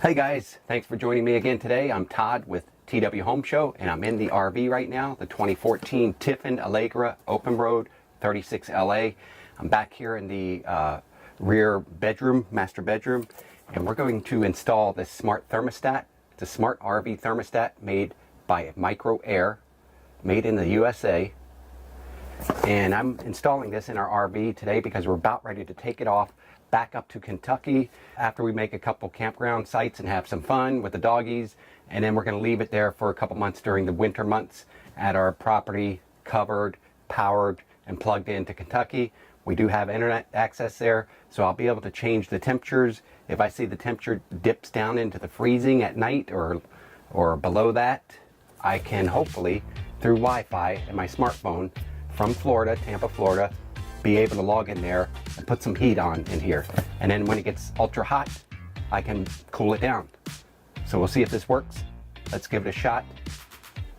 Hey guys, thanks for joining me again today. I'm Todd with TW Home Show, and I'm in the RV right now, the 2014 Tiffin Allegro Open Road 36LA. I'm back here in the rear bedroom, master bedroom, and we're going to install this smart thermostat. It's a smart RV thermostat made by Micro Air, made in the USA. And I'm installing this in our RV today because we're about ready to take it off back up to Kentucky after we make a couple campground sites and have some fun with the doggies, and then we're going to leave it there for a couple months during the winter months at our property, covered, powered, and plugged into Kentucky. We do have internet access there, so I'll be able to change the temperatures. If I see the temperature dips down into the freezing at night or below that, I can hopefully, through Wi-Fi and my smartphone from Florida, Tampa, Florida, be able to log in there and put some heat on in here. And then when it gets ultra hot, I can cool it down. So we'll see if this works. Let's give it a shot.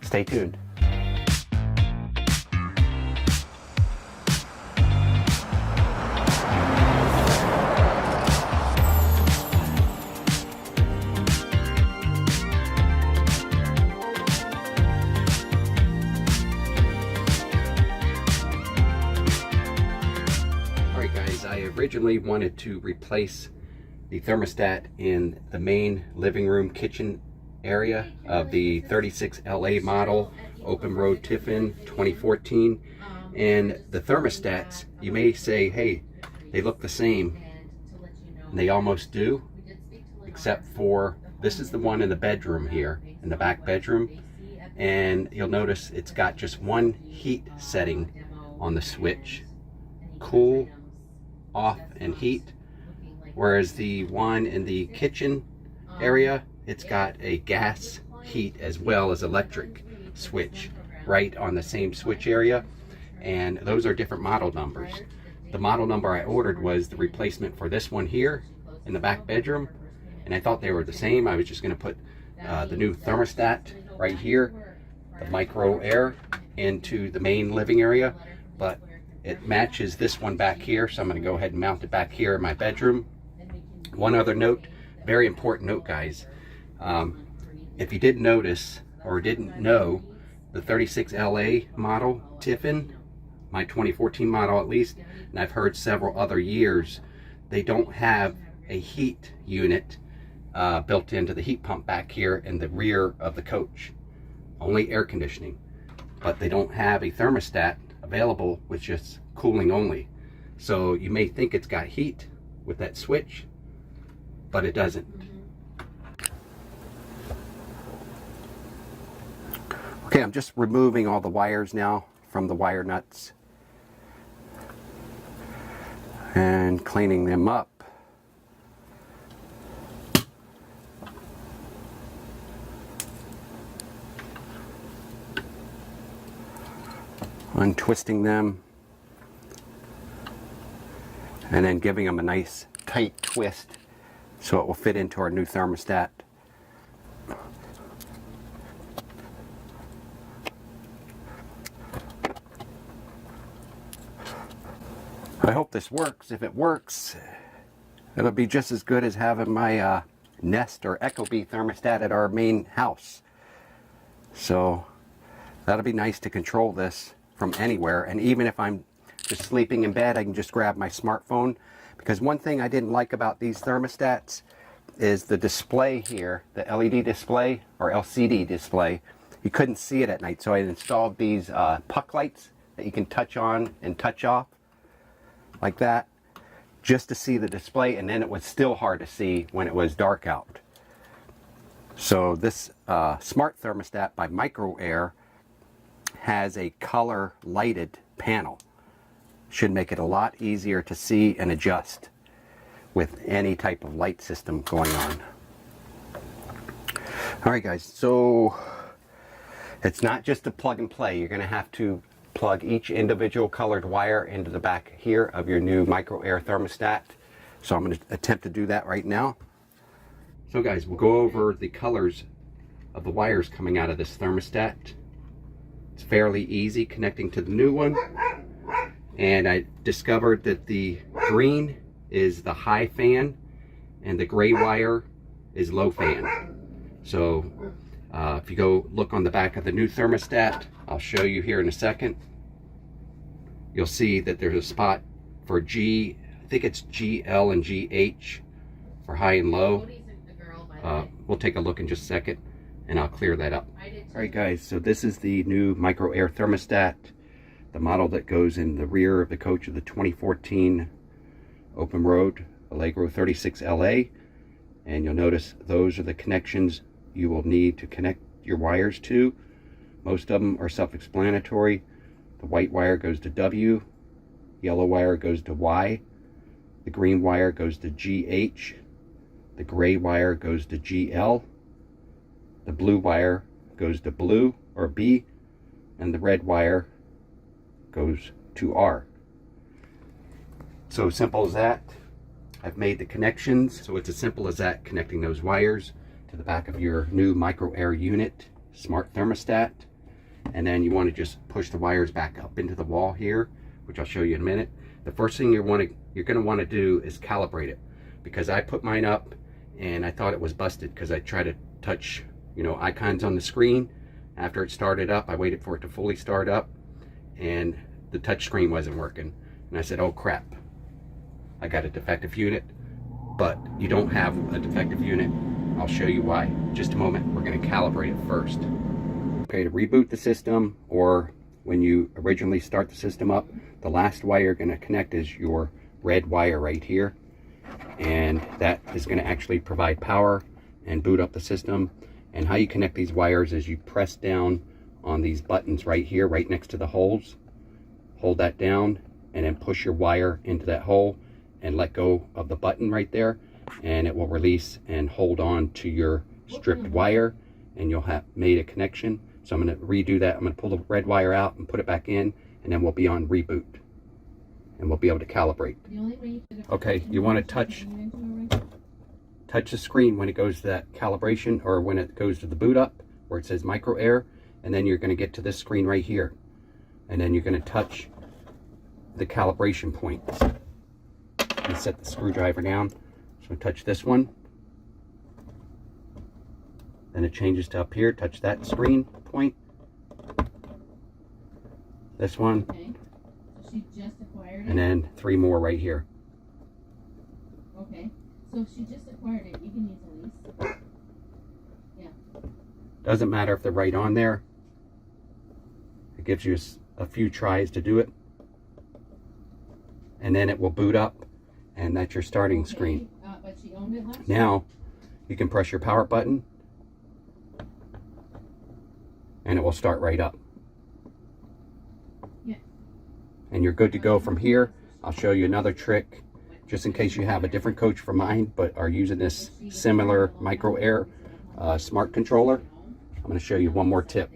Stay tuned. I originally wanted to replace the thermostat in the main living room kitchen area of the 36LA model Open Road Tiffin 2014, and the thermostats, you may say, hey, they look the same, and they almost do, except for this is the one in the bedroom here, in the back bedroom, and you'll notice it's got just one heat setting on the switch, cool, off, and heat, whereas the one in the kitchen area, it's got a gas heat as well as electric switch right on the same switch area, and those are different model numbers. The model number I ordered was the replacement for this one here in the back bedroom, and I thought they were the same. I was just going to put the new thermostat right here, the Micro Air, into the main living area, but it matches this one back here, so I'm going to go ahead and mount it back here in my bedroom. One other note, very important note, guys. If you didn't notice or didn't know, the 36LA model Tiffin, my 2014 model at least, and I've heard several other years, they don't have a heat unit built into the heat pump back here in the rear of the coach. Only air conditioning, but they don't have a thermostat available with just cooling only. So you may think it's got heat with that switch, but it doesn't. Okay, I'm just removing all the wires now from the wire nuts and cleaning them up. Untwisting them and then giving them a nice tight twist so it will fit into our new thermostat. I hope this works. If it works, it'll be just as good as having my Nest or Ecobee thermostat at our main house. So that'll be nice to control this from anywhere, and even if I'm just sleeping in bed, I can just grab my smartphone. Because one thing I didn't like about these thermostats is the display here, the LED display or LCD display. You couldn't see it at night, so I installed these puck lights that you can touch on and touch off like that, just to see the display, and then it was still hard to see when it was dark out. So this smart thermostat by Micro Air has a color lighted panel. Should make it a lot easier to see and adjust with any type of light system going on. Alright guys, so it's not just a plug and play. You're going to have to plug each individual colored wire into the back here of your new Micro Air thermostat. So I'm going to attempt to do that right now. So guys, we'll go over the colors of the wires coming out of this thermostat. It's fairly easy connecting to the new one, and I discovered that the green is the high fan and the gray wire is low fan. So if you go look on the back of the new thermostat, I'll show you here in a second, you'll see that there's a spot for G, I think it's GL and GH for high and low. We'll take a look in just a second and I'll clear that up. Alright guys, so this is the new micro air thermostat, the model that goes in the rear of the coach of the 2014 open road Allegro 36 LA. And you'll notice those are the connections you will need to connect your wires to. Most of them are self-explanatory. The white wire goes to W, yellow wire goes to Y, the green wire goes to GH, the gray wire goes to GL, the blue wire goes to blue or B, and the red wire goes to R. So simple as that. I've made the connections, so it's as simple as that, connecting those wires to the back of your new micro air unit smart thermostat. And then you want to just push the wires back up into the wall here, which I'll show you in a minute. The first thing you're going to want to do is calibrate it, because I put mine up and I thought it was busted because I tried to touch, you know, icons on the screen. After it started up, I waited for it to fully start up and the touch screen wasn't working. And I said, oh crap, I got a defective unit. But you don't have a defective unit. I'll show you why in just a moment. We're going to calibrate it first. Okay, to reboot the system, or when you originally start the system up, the last wire you're going to connect is your red wire right here, and that is going to actually provide power and boot up the system. And how you connect these wires is you press down on these buttons right here, right next to the holes. Hold that down and then push your wire into that hole and let go of the button right there, and it will release and hold on to your stripped wire, and you'll have made a connection. So I'm going to redo that. I'm going to pull the red wire out and put it back in, and then we'll be on reboot and we'll be able to calibrate. Okay, you want to touch the screen when it goes to that calibration, or when it goes to the boot up where it says micro air, and then you're going to get to this screen right here, and then you're going to touch the calibration points. You set the screwdriver down, so touch this one, then it changes to up here. Touch that screen point, this one, okay. So she just acquired it? And then 3 more right here. Okay, so if she just acquired it, you can use a lease. Yeah. Doesn't matter if they're right on there. It gives you a few tries to do it, and then it will boot up, and that's your starting screen. But she owned it last year? Now you can press your power button and it will start right up. Yeah. And you're good to go from here. I'll show you another trick just in case you have a different coach from mine but are using this similar micro air smart controller. I'm going to show you one more tip.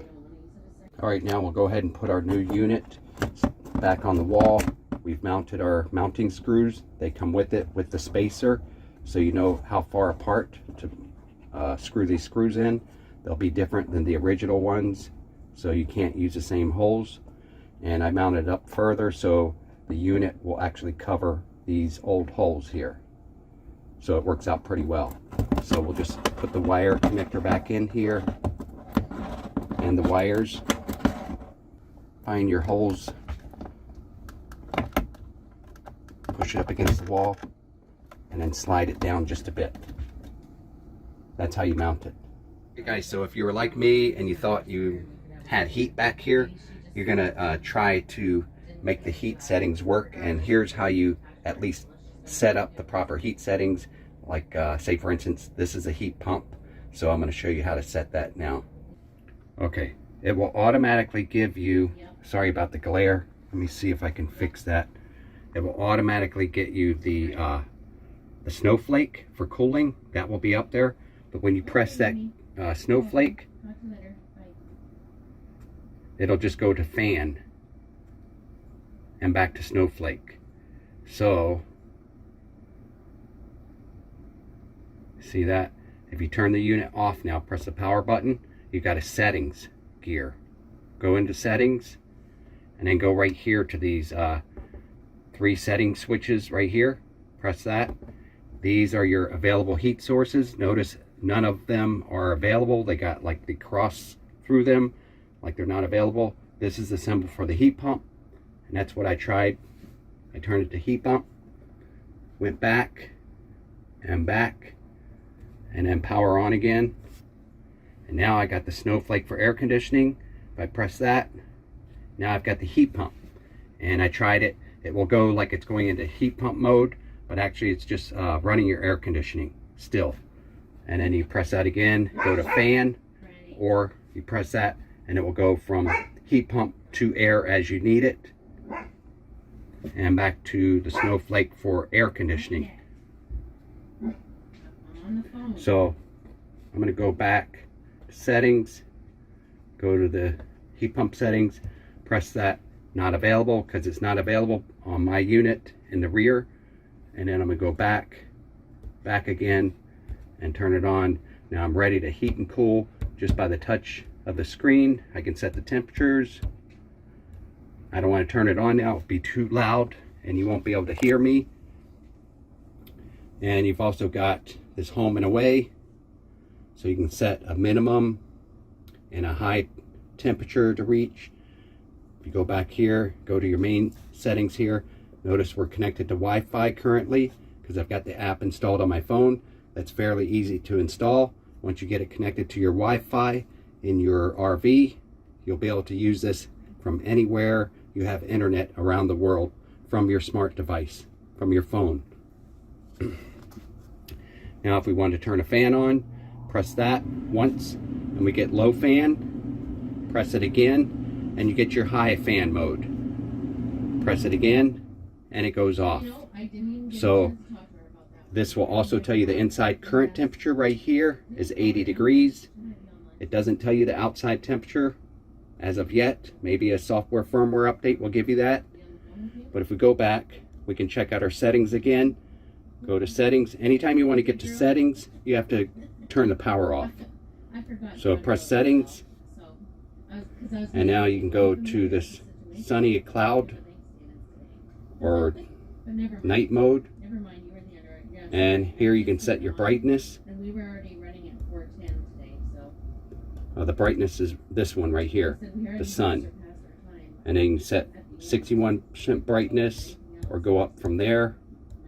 All right, now we'll go ahead and put our new unit back on the wall. We've mounted our mounting screws. They come with it, with the spacer, so you know how far apart to screw these screws in. They'll be different than the original ones, so you can't use the same holes. And I mounted it up further so the unit will actually cover these old holes here. So it works out pretty well. So we'll just put the wire connector back in here, and the wires. Find your holes, push it up against the wall, and then slide it down just a bit. That's how you mount it. Okay guys, so if you were like me and you thought you had heat back here, you're gonna try to make the heat settings work, and here's how you at least set up the proper heat settings. Like say for instance, this is a heat pump, so I'm going to show you how to set that now. Okay, it will automatically give you, sorry about the glare, let me see if I can fix that. It will automatically get you the snowflake for cooling. That will be up there, but when you press that snowflake, it'll just go to fan and back to snowflake. So see that? If you turn the unit off now, press the power button, you got a settings gear. Go into settings and then go right here to these 3 setting switches right here. Press that. These are your available heat sources. Notice none of them are available. They got like the cross through them, like they're not available. This is the symbol for the heat pump, and that's what I tried. I turned it to heat pump, went back, and then power on again. And now I got the snowflake for air conditioning. If I press that, now I've got the heat pump. And I tried it. It will go like it's going into heat pump mode, but actually it's just running your air conditioning still. And then you press that again, go to fan, or you press that and it will go from heat pump to air as you need it, and back to the snowflake for air conditioning. So I'm going to go back to settings, go to the heat pump settings, press that not available because it's not available on my unit in the rear, and then I'm going to go back again and turn it on. Now I'm ready to heat and cool just by the touch of the screen. I can set the temperatures. I don't want to turn it on now, it'll be too loud and you won't be able to hear me. And you've also got this home and away, so you can set a minimum and a high temperature to reach. If you go back here, go to your main settings here, notice we're connected to Wi-Fi currently because I've got the app installed on my phone. That's fairly easy to install. Once you get it connected to your Wi-Fi in your RV, you'll be able to use this from anywhere you have internet around the world from your smart device, from your phone. Now if we want to turn a fan on, press that once and we get low fan, press it again and you get your high fan mode. Press it again and it goes off. So this will also tell you the inside current temperature right here is 80 degrees. It doesn't tell you the outside temperature as of yet. Maybe a software firmware update will give you that. But if we go back, we can check out our settings again. Go to settings. Anytime you want to get to settings, you have to turn the power off. So press settings. And now you can go to this sunny cloud or night mode. And here you can set your brightness. The brightness is this one right here, the sun. And then you can set 61% brightness or go up from there.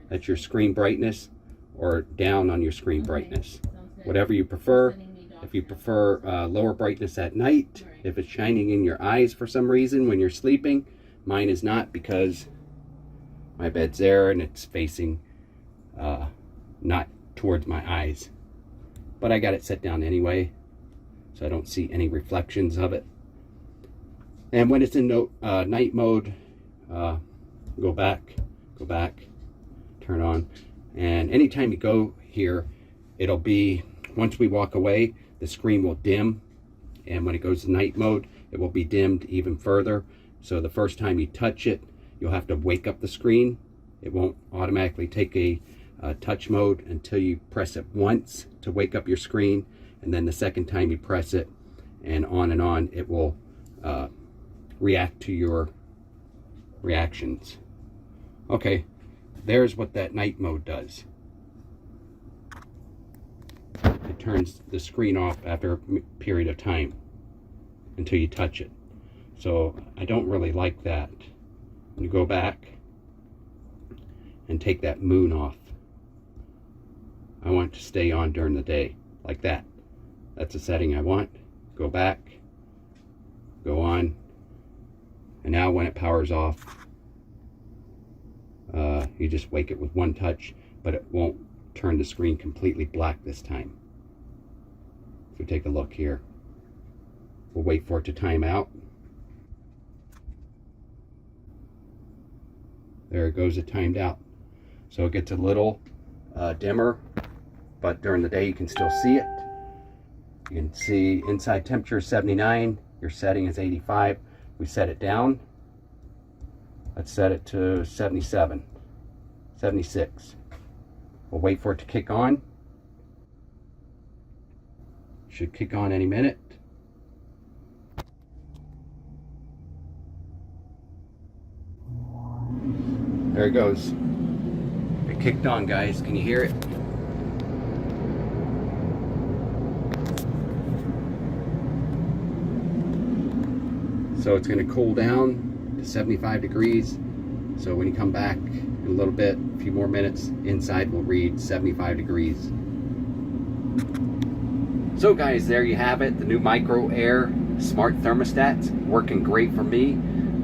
That's your screen brightness, or down on your screen brightness. Whatever you prefer. If you prefer lower brightness at night, if it's shining in your eyes for some reason when you're sleeping, mine is not because my bed's there and it's facing not towards my eyes. But I got it set down anyway, so I don't see any reflections of it. And when it's in night mode, go back, turn on. And anytime you go here, it'll be, once we walk away, the screen will dim. And when it goes to night mode, it will be dimmed even further. So the first time you touch it, you'll have to wake up the screen. It won't automatically take a touch mode until you press it once to wake up your screen. And then the second time you press it, and on, it will react to your reactions. Okay, there's what that night mode does. It turns the screen off after a period of time until you touch it. So I don't really like that. You go back and take that moon off. I want it to stay on during the day, like that. That's a setting I want. Go back, go on, and now when it powers off, you just wake it with one touch, but it won't turn the screen completely black this time. So take a look here. We'll wait for it to time out. There it goes, it timed out. So it gets a little dimmer, but during the day you can still see it. You can see inside temperature is 79, your setting is 85. We set it down. Let's set it to 77, 76. We'll wait for it to kick on. Should kick on any minute. There it goes. It kicked on, guys. Can you hear it? So it's going to cool down to 75 degrees. So when you come back in a little bit, a few more minutes, inside will read 75 degrees. So guys, there you have it, the new Micro Air smart thermostats, working great for me.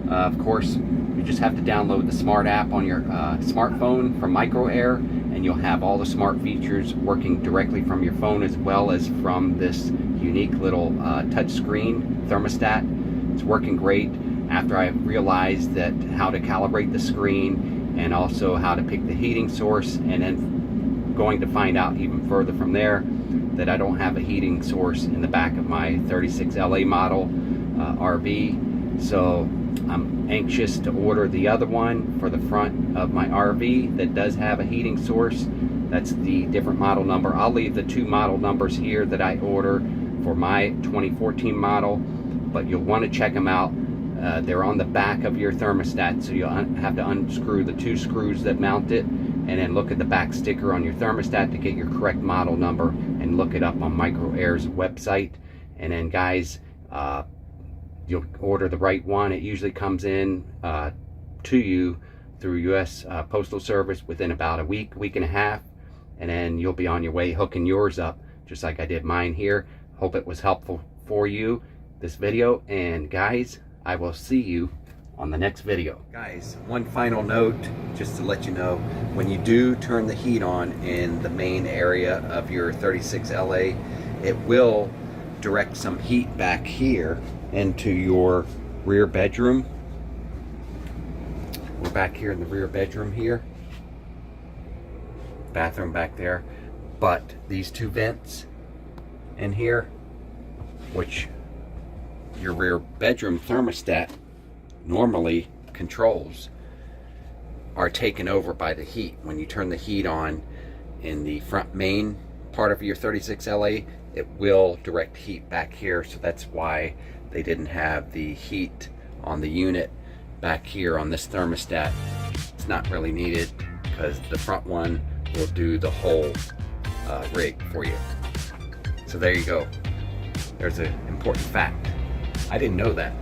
Of course, you just have to download the smart app on your smartphone from Micro Air, and you'll have all the smart features working directly from your phone as well as from this unique little touch screen thermostat. It's working great after I realized that how to calibrate the screen and also how to pick the heating source, and then going to find out even further from there that I don't have a heating source in the back of my 36 LA model RV. So I'm anxious to order the other one for the front of my RV that does have a heating source. That's the different model number. I'll leave the 2 model numbers here that I order for my 2014 model, but you'll want to check them out. They're on the back of your thermostat, so you'll have to unscrew the 2 screws that mount it, and then look at the back sticker on your thermostat to get your correct model number, and look it up on Micro Air's website. And then guys, you'll order the right one. It usually comes in to you through US Postal Service within about a week and a half, and then you'll be on your way hooking yours up just like I did mine here. Hope it was helpful for you, this video, and guys, I will see you on the next video. Guys, one final note just to let you know, when you do turn the heat on in the main area of your 36 LA, it will direct some heat back here into your rear bedroom. We're back here in the rear bedroom here. Bathroom back there. But these 2 vents in here, which your rear bedroom thermostat normally controls, are taken over by the heat. When you turn the heat on in the front main part of your 36 LA, it will direct heat back here. So that's why they didn't have the heat on the unit back here on this thermostat. It's not really needed because the front one will do the whole rig for you. So there you go. There's an important fact. I didn't know that.